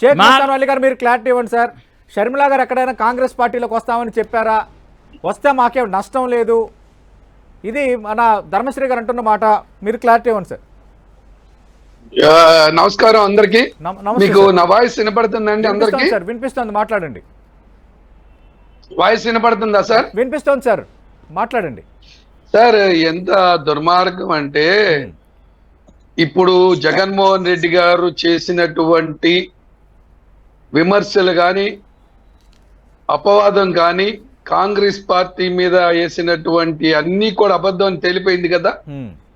షేక్ మస్తాన్ వలి గారు మీరు క్లారిటీ ఇవ్వండి సార్. షర్మిల గారు ఎక్కడైనా కాంగ్రెస్ పార్టీలోకి వస్తామని చెప్పారా? వస్తే మాకేం నష్టం లేదు, ఇది మన ధర్మశ్రీ గారు అంటున్న మాట. మీరు క్లారిటీ ఇవ్వండి సార్. నమస్కారం అందరికి. మీకు నా వాయిస్ వినపడుతుందండి? అందరికి సార్ వినిపిస్తుంది, మాట్లాడండి. వాయిస్ వినపడుతుందా సార్? వినిపిస్తుంది సార్, మాట్లాడండి సార్. ఎంత దుర్మార్గం అంటే ఇప్పుడు జగన్మోహన్ రెడ్డి గారు చేసినటువంటి విమర్శలు కానీ అపవాదం కానీ కాంగ్రెస్ పార్టీ మీద వేసినటువంటి అన్ని కూడా అబద్ధం అని తెలిపోయింది కదా.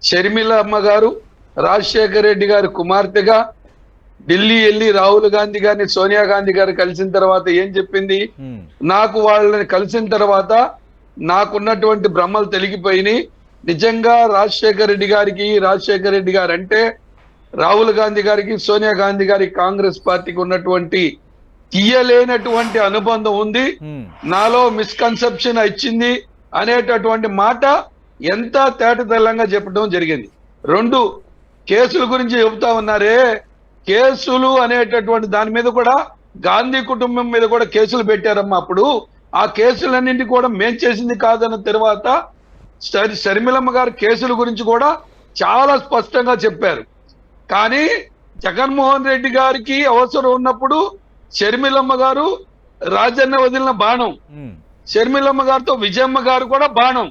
షర్మిల అమ్మ గారు రాజశేఖర రెడ్డి గారి కుమార్తెగా ఢిల్లీ వెళ్ళి రాహుల్ గాంధీ గారిని సోనియా గాంధీ గారు కలిసిన తర్వాత ఏం చెప్పింది? నాకు వాళ్ళని కలిసిన తర్వాత నాకున్నటువంటి భ్రమలు తెలిగిపోయినాయి. నిజంగా రాజశేఖర రెడ్డి గారు అంటే రాహుల్ గాంధీ గారికి సోనియా గాంధీ గారికి కాంగ్రెస్ పార్టీకి ఉన్నటువంటి తీయలేనటువంటి అనుబంధం ఉంది, నాలో మిస్కన్సెప్షన్ ఇచ్చింది అనేటటువంటి మాట ఎంత తేటతెల్లంగా చెప్పడం జరిగింది. రెండు కేసుల గురించి చెబుతా ఉన్నారే, కేసులు అనేటటువంటి దాని మీద కూడా గాంధీ కుటుంబం మీద కూడా కేసులు పెట్టారమ్మా. అప్పుడు ఆ కేసులన్నింటి కూడా మేం చేసింది కాదన్న తర్వాత షర్మిలమ్మ గారు కేసుల గురించి కూడా చాలా స్పష్టంగా చెప్పారు. కానీ జగన్మోహన్ రెడ్డి గారికి అవసరం ఉన్నప్పుడు షర్మిలమ్మ గారు రాజన్న వదిలిన బాణం, షర్మిలమ్మ గారితో విజయమ్మ గారు కూడా బాణం.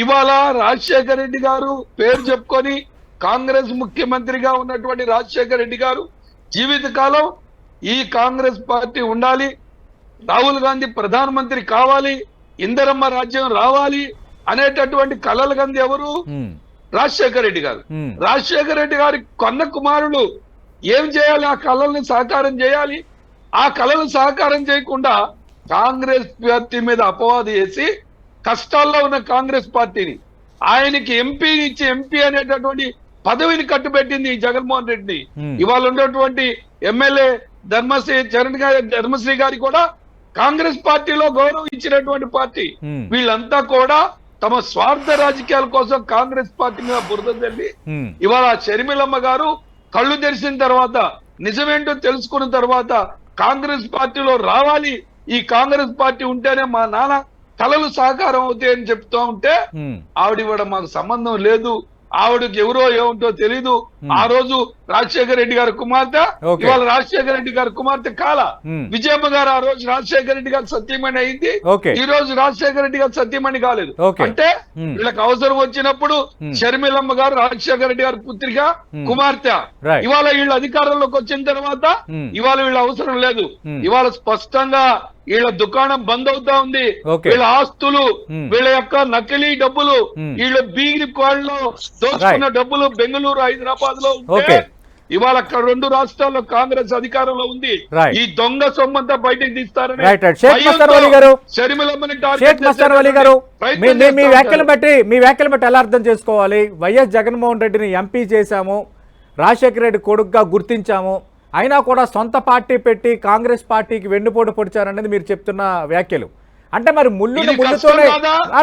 ఇవాళ రాజశేఖర రెడ్డి గారు పేరు చెప్పుకొని కాంగ్రెస్ ముఖ్యమంత్రిగా ఉన్నటువంటి రాజశేఖర రెడ్డి గారు జీవితకాలం ఈ కాంగ్రెస్ పార్టీ ఉండాలి, రాహుల్ గాంధీ ప్రధానమంత్రి కావాలి, ఇందిరమ్మ రాజ్యం రావాలి అనేటటువంటి కలలు గంది ఎవరు? రాజశేఖర రెడ్డి గారు. రాజశేఖర రెడ్డి గారి కొన్న కుమారులు ఏం చేయాలి? ఆ కళల్ని సాకారం చేయాలి. ఆ కళలు సాకారం చేయకుండా కాంగ్రెస్ పార్టీ మీద అపవాదు చేసి కష్టాల్లో ఉన్న కాంగ్రెస్ పార్టీని ఆయనకి ఎంపీ ఇచ్చి ఎంపీ అనేటటువంటి పదవిని కట్టుబెట్టింది జగన్మోహన్ రెడ్డి. ఇవాళ ఉన్నటువంటి ఎమ్మెల్యే ధర్మశ్రీ గారి కూడా కాంగ్రెస్ పార్టీలో గౌరవం ఇచ్చినటువంటి పార్టీ. వీళ్ళంతా కూడా తమ స్వార్థ రాజకీయాల కోసం కాంగ్రెస్ పార్టీ మీద బురద తల్లి ఇవాళ షర్మిలమ్మ గారు కళ్ళు తెరిచిన తర్వాత నిజమేంటో తెలుసుకున్న తర్వాత కాంగ్రెస్ పార్టీలో రావాలి, ఈ కాంగ్రెస్ పార్టీ ఉంటేనే మా నాన్న కళలు సాకారం అవుతాయని చెప్తూ ఉంటే ఆవిడ కూడా మాకు సంబంధం లేదు, ఆవిడకి ఎవరో ఏముంటో తెలీదు. ఆ రోజు రాజశేఖర రెడ్డి గారి కుమార్తె, ఇవాళ రాజశేఖర రెడ్డి గారి కుమార్తె కాల విజయమ్మ గారు ఆ రోజు రాజశేఖర రెడ్డి గారు సత్యమణి అయింది, ఈ రోజు రాజశేఖర రెడ్డి గారు సత్యమణి కాలేదు. అంటే వీళ్ళకి అవసరం వచ్చినప్పుడు షర్మిలమ్మ గారు రాజశేఖర రెడ్డి గారి పుత్రిక కుమార్తె. ఇవాళ వీళ్ళు అధికారంలోకి వచ్చిన తర్వాత ఇవాళ వీళ్ళ అవసరం లేదు. ఇవాళ స్పష్టంగా వీళ్ళ దుకాణం బంద్ అవుతా ఉంది. వీళ్ళ ఆస్తులు, వీళ్ళ యొక్క నకిలీ డబ్బులు, వీళ్ళ బీగిరి కోళ్ళలో దోచుకున్న డబ్బులు బెంగళూరు, హైదరాబాద్ లో ఉంటే ఇవాళ రెండు రాష్ట్రాల్లో కాంగ్రెస్ అధికారంలో ఉంది. ఈ దొంగ సొమ్మంతా బయటకు తీస్తారని మీ వ్యాఖ్యలు బట్టి ఎలా అర్థం చేసుకోవాలి? వైఎస్ జగన్మోహన్ రెడ్డిని ఎంపీ చేశాము, రాజశేఖర రెడ్డి కొడుకుగా గుర్తించాము, అయినా కూడా సొంత పార్టీ పెట్టి కాంగ్రెస్ పార్టీకి వెన్నుపోటు పొడిచారనేది మీరు చెప్తున్న వ్యాఖ్యలు. అంటే మరి ముళ్ళుతోనే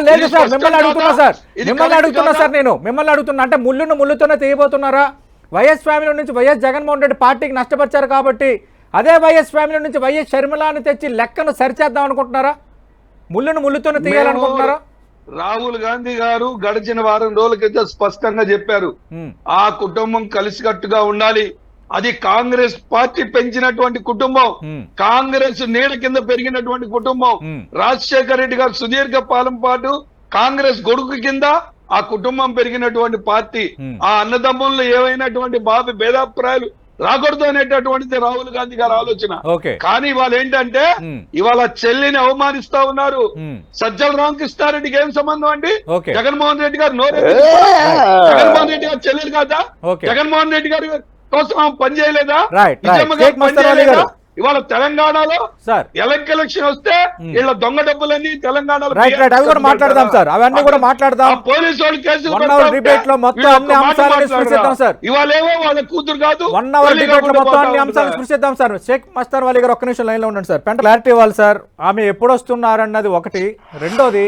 లేదు సార్, మిమ్మల్ని అడుగుతున్నా సార్, నేను మిమ్మల్ని అడుగుతున్నా. అంటే ముళ్ళుతోనే తీయబోతున్నారా? వైఎస్ ఫ్యామిలీ నుంచి వైఎస్ జగన్మోహన్ రెడ్డి పార్టీకి నష్టపరిచారు కాబట్టి అదే వైఎస్ ఫ్యామిలీ నుంచి వైఎస్ షర్మిలాని తెచ్చి లెక్కను సరిచేద్దాం అనుకుంటున్నారా? ముళ్ళుతోనే తీయాలనుకుంటున్నారా? రాహుల్ గాంధీ గారు గడిచిన వారం రోజుల క్రితం స్పష్టంగా చెప్పారు, ఆ కుటుంబం కలిసికట్టుగా ఉండాలి. అది కాంగ్రెస్ పార్టీ పెంచినటువంటి కుటుంబం, కాంగ్రెస్ నీడ కింద పెరిగినటువంటి కుటుంబం. రాజశేఖర రెడ్డి గారు సుదీర్ఘ పాలన పాటు కాంగ్రెస్ గొడుగు కింద ఆ కుటుంబం పెరిగినటువంటి పార్టీ. ఆ అన్నదమ్ముల్లో ఏవైనటువంటి బాబు భేదాభిప్రాయాలు రాకూడదు అనేటటువంటిది రాహుల్ గాంధీ గారి ఆలోచన. కానీ ఇవాళ ఏంటంటే ఇవాళ చెల్లిని అవమానిస్తా ఉన్నారు. సజ్జల రామకృష్ణారెడ్డికి ఏం సంబంధం అండి? జగన్మోహన్ రెడ్డి గారు జగన్మోహన్ రెడ్డి గారు చెల్లెలు కాదా? జగన్మోహన్ రెడ్డి గారు కోసం పనిచేయలేదా? ఇవాళ తెలంగాణలో ఎలక్షన్ వస్తే వీళ్ళ దొంగ డబ్బులన్నీ తెలంగాణలో మాట్లాడదాం సార్, అవన్నీ కూడా మాట్లాడదాం. పోలీసు వాళ్ళు కేసులు ఇవాళేమో వాళ్ళ కూతురు కాదు. 1 అవర్ డిబేట్ లో మొత్తం అన్ని అంశాలను స్పృశిద్దాం సార్. షేక్ మస్తాన్ వలి గారు ఒక్క నిమిషం లైన్ లో ఉండండి సార్. క్లారిటీ ఇవ్వాలి సార్. ఆమె ఎప్పుడు వస్తున్నారన్నది ఒకటి. రెండోది,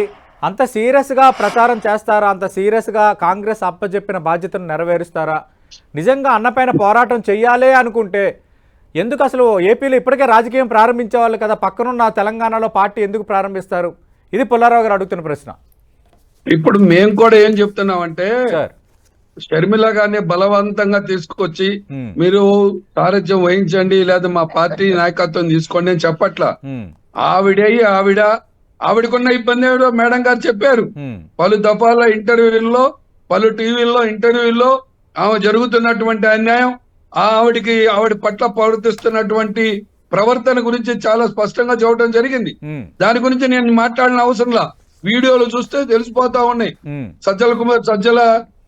అంత సీరియస్ గా ప్రచారం చేస్తారా? అంత సీరియస్ గా కాంగ్రెస్ అప్పచెప్పిన బాధ్యతను నెరవేరుస్తారా? నిజంగా అన్నపైన పోరాటం చెయ్యాలి అనుకుంటే ఎందుకు అసలు ఏపీలో ఇప్పటికే రాజకీయం ప్రారంభించే వాళ్ళు కదా, పక్కనున్న తెలంగాణలో పార్టీ ఎందుకు ప్రారంభిస్తారు? ఇది పుల్లారావు గారు అడుగుతున్న ప్రశ్న. ఇప్పుడు మేము కూడా ఏం చెప్తున్నామంటే సార్ షర్మిల గారిని బలవంతంగా తీసుకొచ్చి మీరు సారథ్యం వహించండి లేదా మా పార్టీ నాయకత్వం తీసుకోండి అని చెప్పట్లా. ఆవిడకున్న ఇబ్బంది ఏమిటో మేడం గారు చెప్పారు. పలు దఫాల ఇంటర్వ్యూల్లో, పలు టీవీల్లో ఇంటర్వ్యూల్లో ఆమె జరుగుతున్నటువంటి అన్యాయం, ఆవిడ పట్ల ప్రవర్తిస్తున్నటువంటి ప్రవర్తన గురించి చాలా స్పష్టంగా చూడటం జరిగింది. దాని గురించి నేను మాట్లాడిన అవసరంలా, వీడియోలు చూస్తే తెలిసిపోతా ఉన్నాయి. సజ్జల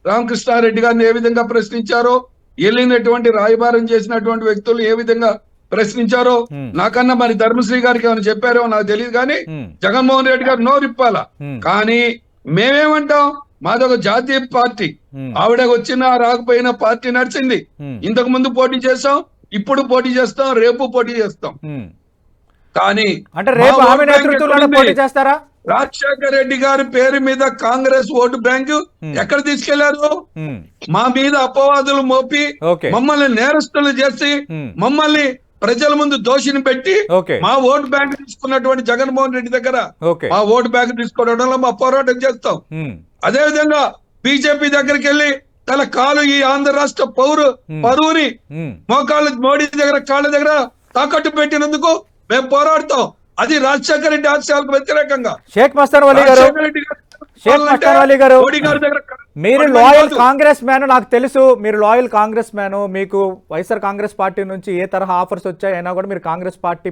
రామకృష్ణారెడ్డి గారిని ఏ విధంగా ప్రశ్నించారో, వెళ్ళినటువంటి రాయబారం చేసినటువంటి వ్యక్తులు ఏ విధంగా ప్రశ్నించారో, నాకన్నా మరి ధర్మశ్రీ గారికి ఏమైనా చెప్పారో నాకు తెలియదు, కానీ జగన్మోహన్ రెడ్డి గారు నోరిప్పాల. కానీ మేమేమంటాం, మాదొక జాతీయ పార్టీ, ఆవిడ వచ్చినా రాకపోయినా పార్టీ నడిచింది. ఇంతకు ముందు పోటీ చేస్తాం, ఇప్పుడు పోటీ చేస్తాం, రేపు పోటీ చేస్తాం. కానీ అంటే రేపు ఆమె నేతృత్వంలో పోటీ చేస్తారా? రాజశేఖర రెడ్డి గారి పేరు మీద కాంగ్రెస్ ఓటు బ్యాంకు ఎక్కడ తీసుకెళ్లారు? మా మీద అపవాదులు మోపి మమ్మల్ని నేరస్తులు చేసి మమ్మల్ని ప్రజల ముందు దోషిని పెట్టి మా ఓటు బ్యాంక్ తీసుకున్నటువంటి జగన్మోహన్ రెడ్డి దగ్గర మా ఓటు బ్యాంక్ తీసుకోవడంలో మా పోరాటం చేస్తాం. అదే విధంగా బీజేపీ దగ్గరికి వెళ్ళి తన కాలు ఈ ఆంధ్ర రాష్ట్ర పరువుని మోకాళ్ళ మోడీ దగ్గర కాళ్ళ దగ్గర తాకట్టు పెట్టినందుకు మేము పోరాడతాం. అది రాజశేఖర రెడ్డి ఆశయాలకు వ్యతిరేకంగా. షేక్ మస్తాన్ వలీ గారు, మీరు లాయల్ కాంగ్రెస్ మ్యాన్, నాకు తెలుసు మీరు లాయల్ కాంగ్రెస్ మ్యాన్. మీకు వైఎస్ఆర్ కాంగ్రెస్ పార్టీ నుంచి ఏ తరహా ఆఫర్స్ వచ్చాయి అయినా కూడా మీరు కాంగ్రెస్ పార్టీ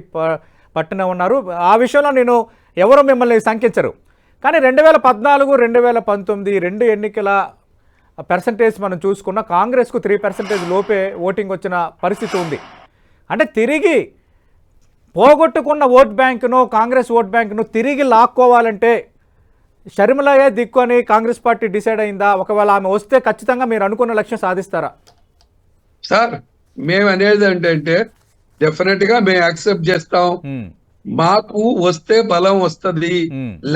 పట్టునే ఉన్నారు. ఆ విషయంలో నేను ఎవరు మిమ్మల్ని శంకించరు. కానీ 2014, 2019 రెండు ఎన్నికల పర్సంటేజ్ మనం చూసుకున్న కాంగ్రెస్కు 3% లోపే ఓటింగ్ వచ్చిన పరిస్థితి ఉంది. అంటే తిరిగి పోగొట్టుకున్న ఓట్ బ్యాంకును, కాంగ్రెస్ ఓట్ బ్యాంకును తిరిగి లాక్కోవాలంటే షర్మిలయే దిక్కు అని కాంగ్రెస్ పార్టీ డిసైడ్ అయిందా? ఒకవేళ ఆమె వస్తే ఖచ్చితంగా మీరు అనుకున్న లక్ష్యం సాధిస్తారా? సార్ మేము అనేది ఏంటంటే డెఫినెట్ గా మేము యాక్సెప్ట్ చేస్తాం. మాకు వస్తే బలం వస్తుంది,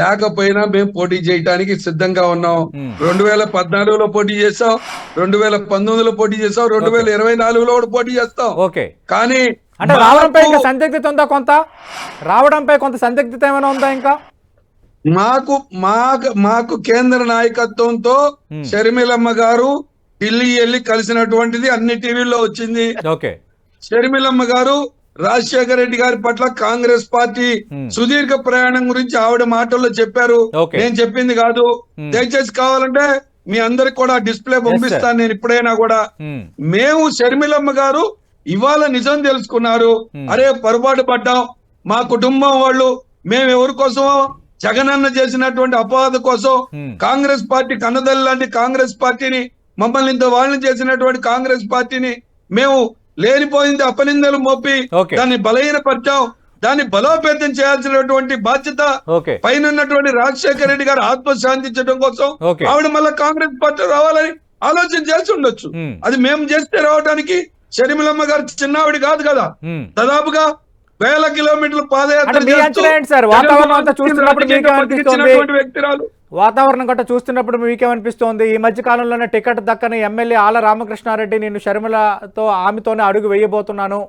లేకపోయినా మేము పోటీ చేయడానికి సిద్ధంగా ఉన్నాం. 2014లో పోటీ చేస్తాం, 2019లో పోటీ చేస్తాం, 2024లో కూడా పోటీ చేస్తాం. కానీ అంటే రావడంపై ఇంకా సందిగ్ధత ఉందా? రావడంపై కొంత సందిగ్ధత ఏమైనా ఉందా? ఇంకా మాకు కేంద్ర నాయకత్వంతో షర్మిలమ్మ గారు ఢిల్లీ వెళ్ళి కలిసినటువంటిది అన్ని టీవీల్లో వచ్చింది. షర్మిలమ్మ గారు రాజశేఖర రెడ్డి గారి పట్ల కాంగ్రెస్ పార్టీ సుదీర్ఘ ప్రయాణం గురించి ఆవిడ మాటల్లో చెప్పారు, నేను చెప్పింది కాదు. దయచేసి కావాలంటే మీ అందరికి కూడా డిస్ప్లే పంపిస్తాను నేను ఇప్పుడైనా కూడా. మేము షర్మిలమ్మ గారు ఇవాళ నిజం తెలుసుకున్నారు, అరే పొరపాటు పడ్డాం, మా కుటుంబం వాళ్ళు మేము ఎవరి కోసమో జగనన్న చేసినటువంటి అపవాద కోసం కాంగ్రెస్ పార్టీ కన్నదల్లి లాంటి కాంగ్రెస్ పార్టీని, మమ్మల్ని ఇంత వాళ్ళని చేసినటువంటి కాంగ్రెస్ పార్టీని మేము లేనిపోయింది అపనిందలు మోపి దాన్ని బలహీనపరిచాం. దాన్ని బలోపేతం చేయాల్సినటువంటి బాధ్యత పైన ఉన్నటువంటి రాజశేఖర రెడ్డి గారు ఆత్మ శాంతించడం కోసం ఆవిడ మళ్ళీ కాంగ్రెస్ పార్టీ రావాలని ఆలోచన చేసి ఉండొచ్చు. అది మేము చేస్తే రావడానికి షర్మిలమ్మ గారు చిన్నావిడి కాదు కదా, దాదాపుగా 1000 కిలోమీటర్లు పాదయాత్ర వాతావరణం గట్ట చూస్తున్నప్పుడు మీకేమనిపిస్తోంది? ఈ మధ్య కాలంలోనే టికెట్ దక్కని ఎమ్మెల్యే ఆల రామకృష్ణారెడ్డి నేను షర్మిలతో ఆమెతోనే అడుగు వేయబోతున్నాను,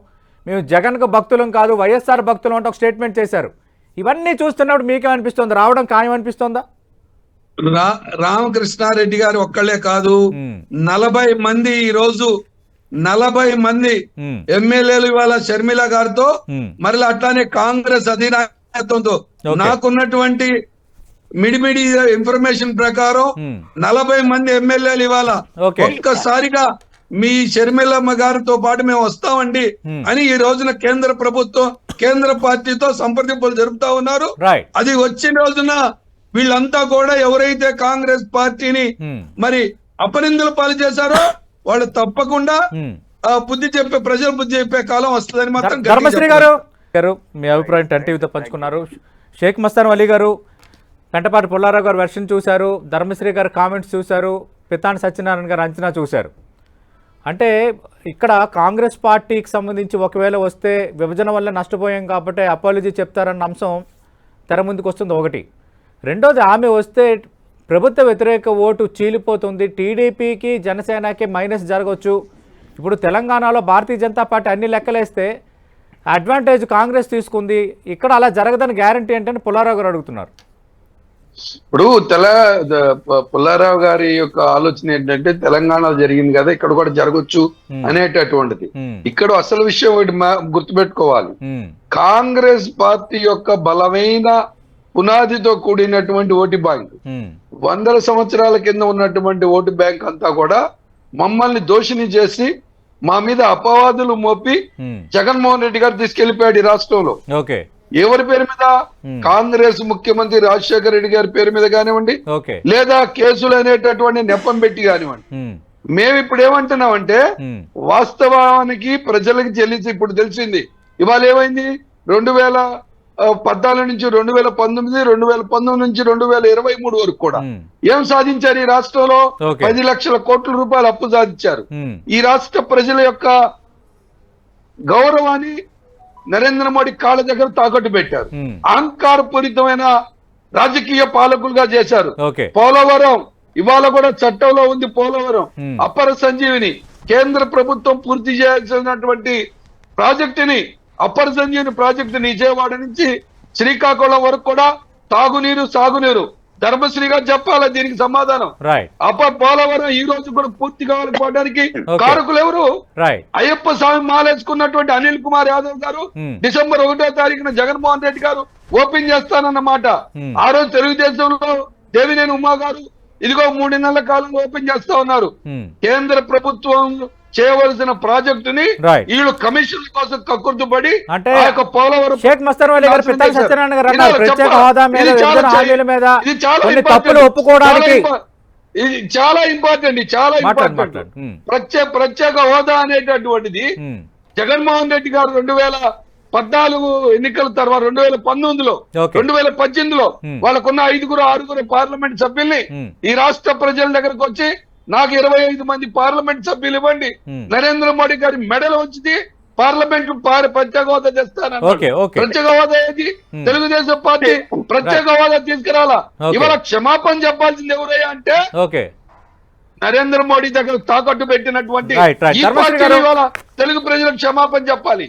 మేము జగన్కు భక్తులం కాదు వైఎస్ఆర్ భక్తులు అంటే ఒక స్టేట్మెంట్ చేశారు. ఇవన్నీ చూస్తున్నప్పుడు మీకేమనిపిస్తోంది? రావడం ఖాయం అనిపిస్తోందా? రామకృష్ణారెడ్డి గారు ఒక్కళ్లే కాదు, 40 మంది ఈ రోజు 40 మంది ఎమ్మెల్యేలు ఇవాళ షర్మిల గారితో, మరలా అట్లానే కాంగ్రెస్ అధినాయకత్వంతో నాకున్నటువంటి మిడిమిడి ఇన్ఫర్మేషన్ ప్రకారం 40 మంది ఎమ్మెల్యేలు ఇవాళ ఒక్కసారిగా మీ షర్మిలమ్మ గారితో పాటు మేము వస్తామండి అని ఈ రోజున కేంద్ర ప్రభుత్వం కేంద్ర పార్టీతో సంప్రదింపులు జరుపుతా ఉన్నారు. అది వచ్చిన రోజున వీళ్ళంతా కూడా ఎవరైతే కాంగ్రెస్ పార్టీని మరి అపనిందలు పాలు చేశారో వాళ్ళు తప్పకుండా బుద్ధి చెప్పే ప్రజలు బుద్ధి చెప్పే కాలం వస్తుందని మాత్రం. ధర్మశ్రీ గారు మీ అభిప్రాయం టీవీతో పంచుకున్నారు. షేక్ మస్తాన్ వలీ గారు కంటపాటి పుల్లారావు గారు వెర్షన్ చూశారు, ధర్మశ్రీ గారు కామెంట్స్ చూశారు, పితాని సత్యనారాయణ గారు అంచనా చూశారు. అంటే ఇక్కడ కాంగ్రెస్ పార్టీకి సంబంధించి ఒకవేళ వస్తే విభజన వల్ల నష్టపోయాం కాబట్టి అపాలజీ చెప్తారన్న అంశం తెర ముందుకు వస్తుంది ఒకటి. రెండోది ఆమె వస్తే ప్రభుత్వ వ్యతిరేక ఓటు చీలిపోతుంది, టీడీపీకి జనసేనకి మైనస్ జరగవచ్చు. ఇప్పుడు తెలంగాణలో భారతీయ జనతా పార్టీ అన్ని లెక్కలేస్తే అడ్వాంటేజ్ కాంగ్రెస్ తీసుకుంది, ఇక్కడ అలా జరగదని గ్యారంటీ ఏంటని పుల్లారావు గారు అడుగుతున్నారు. ఇప్పుడు పుల్లారావు గారి యొక్క ఆలోచన ఏంటంటే తెలంగాణలో జరిగింది కదా, ఇక్కడ కూడా జరగచ్చు అనేటటువంటిది. ఇక్కడ అసలు విషయం ఒకటి గుర్తుపెట్టుకోవాలి. కాంగ్రెస్ పార్టీ యొక్క బలమైన పునాదితో కూడినటువంటి ఓటు బ్యాంక్, 100 సంవత్సరాల కింద ఉన్నటువంటి ఓటు బ్యాంక్ అంతా కూడా మమ్మల్ని దోషిని చేసి మా మీద అపవాదులు మోపి జగన్మోహన్ రెడ్డి గారు తీసుకెళ్లిపోయాడు ఈ రాష్ట్రంలో. ఎవరి పేరు మీద? కాంగ్రెస్ ముఖ్యమంత్రి రాజశేఖర రెడ్డి గారి పేరు మీద కానివ్వండి, లేదా కేసులు అనేటటువంటి నెపం పెట్టి కానివ్వండి. మేము ఇప్పుడు ఏమంటున్నామంటే వాస్తవానికి ప్రజలకు చెల్లించి ఇప్పుడు తెలిసింది. ఇవాళ ఏమైంది? 2014 నుంచి 2019, 2019 నుంచి 2023 వరకు కూడా ఏం సాధించారు ఈ రాష్ట్రంలో? 10 లక్షల కోట్ల రూపాయలు అప్పు సాధించారు. ఈ రాష్ట్ర ప్రజల యొక్క గౌరవాన్ని నరేంద్ర మోడీ కాళ్ళ దగ్గర తాకట్టు పెట్టారు. అహంకారపూరితమైన రాజకీయ పాలకులుగా చేశారు. పోలవరం ఇవాళ కూడా చట్టంలో ఉంది. పోలవరం అపర సంజీవిని, కేంద్ర ప్రభుత్వం పూర్తి చేయాల్సినటువంటి ప్రాజెక్టుని, అపర సంజీవిని ప్రాజెక్టుని విజయవాడ నుంచి శ్రీకాకుళం వరకు కూడా తాగునీరు, సాగునీరు ధర్మశ్రీగా చెప్పాలి దీనికి సమాధానం. పోలవరం ఈ రోజు కూడా పూర్తి కావాలనుకోవడానికి కారకులు ఎవరు? అయ్యప్ప స్వామి మాలేసుకున్నటువంటి అనిల్ కుమార్ యాదవ్ గారు డిసెంబర్ 1వ తారీఖున జగన్మోహన్ రెడ్డి గారు ఓపెన్ చేస్తానన్నమాట. ఆ రోజు తెలుగుదేశంలో దేవినేని ఉమా గారు ఇదిగో 3 నెలల కాలంలో ఓపెన్ చేస్తా ఉన్నారు. కేంద్ర ప్రభుత్వం చేయవలసిన ప్రాజెక్టుని వీళ్ళు కమిషన్ కోసం కక్కుర్తుపడి పోలవరం ఇది చాలా ఇంపార్టెంట్, చాలా ఇంపార్టెంట్. ప్రత్యేక హోదా అనేటటువంటిది జగన్మోహన్ రెడ్డి గారు 2014 ఎన్నికల తర్వాత 2019లో 2018లో వాళ్ళకున్న 5-6 పార్లమెంట్ సభ్యుల్ని ఈ రాష్ట్ర ప్రజల దగ్గరకు వచ్చి నాకు 25 మంది పార్లమెంట్ సభ్యులు ఇవ్వండి, నరేంద్ర మోడీ గారి మెడలు వచ్చింది, పార్లమెంట్ ప్రత్యేక హోదా తెస్తానన్నారు. ప్రత్యేక హోదా ఏది? తెలుగుదేశం పార్టీ ప్రత్యేక హోదా తీసుకురాలా. ఇవాళ క్షమాపణ చెప్పాల్సింది ఎవరయ్యా అంటే నరేంద్ర మోడీ దగ్గర తాకట్టు పెట్టినటువంటి ఈ పార్టీ ఇవాళ తెలుగు ప్రజలకు క్షమాపణ చెప్పాలి.